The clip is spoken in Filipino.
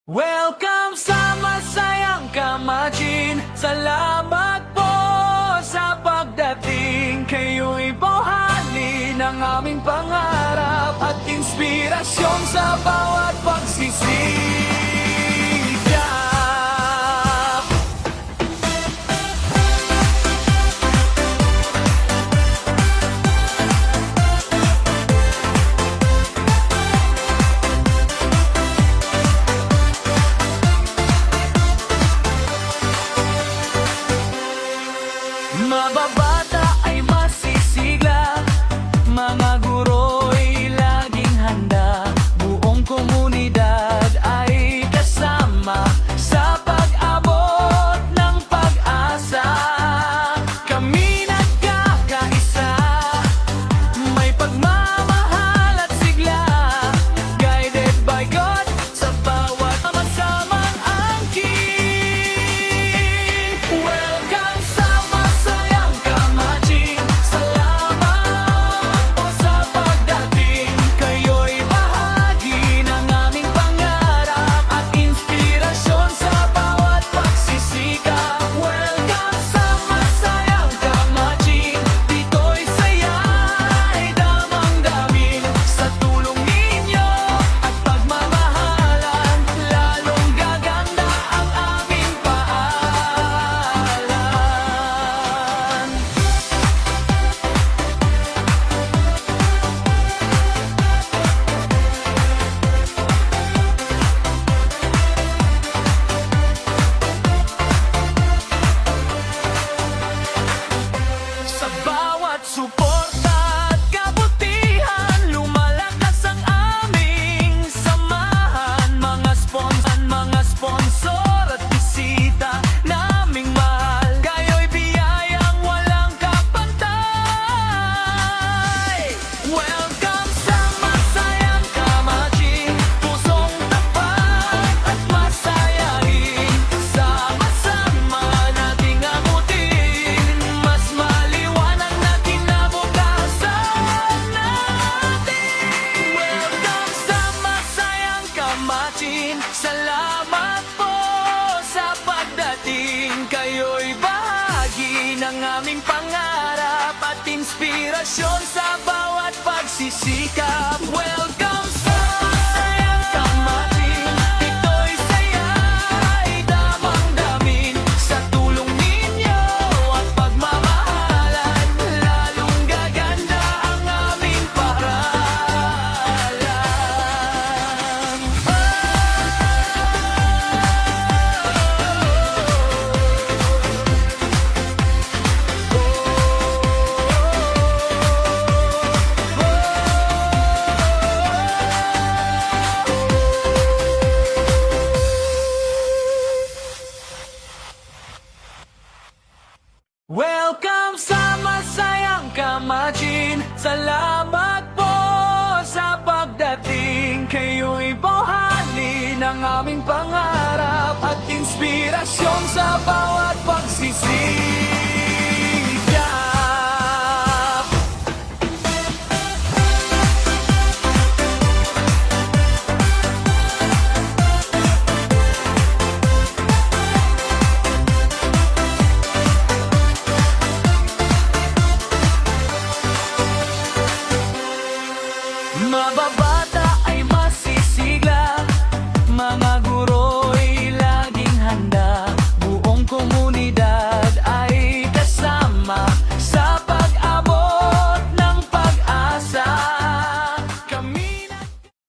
Welcome sa masayang kamatin. Salamat po sa pagdating. Kayo'y buhali ng aming pangarap at inspirasyon sa bawat pagsisikap. Mababata ay masisigla, mga guro'y laging handa. Buong komunidad ay kasama sa pag-abot ng pag-asa. Kami nagkakaisa, may pagmamahal at sigla, guided by God sa bawat masamang angkin. Welcome sa masayang kamatin. Salamat po sa pagdating. Kayo'y bahagi ng aming pangarap at inspirasyon sa bawat pagsisikap. Welcome sa masayang kamatin. Dito'y saya ay damang-damin sa tulong ninyo at pagmamahalan. Lalong gaganda ang aming paalan. Sa bawat suporta at kabutihan, lumalakas ang aming samahan. Mga sponsor at bisita naming mahal, kayo'y biyayang walang kapantay. Welcome sa masayang kamatin, pusong tapat at masayahin. Sama-sama nating abutin mas maliwanag na kinabukasan natin. Welcome sa masayang kamatin. Salamat po sa pagdating. Kayo'y bahagi ng aming pangarap at inspirasyon sa bawat pagsisikap. Welcome sa masayang kamatin. Ito'y saya ay damang-damin sa tulong ninyo at pagmamahalan. Lalong gaganda ang aming paralan. Welcome sa masayang kamatin. Salamat po sa pagdating. Kayo'y buhali ng aming pangarap at inspirasyon sa bawat pagsisikap.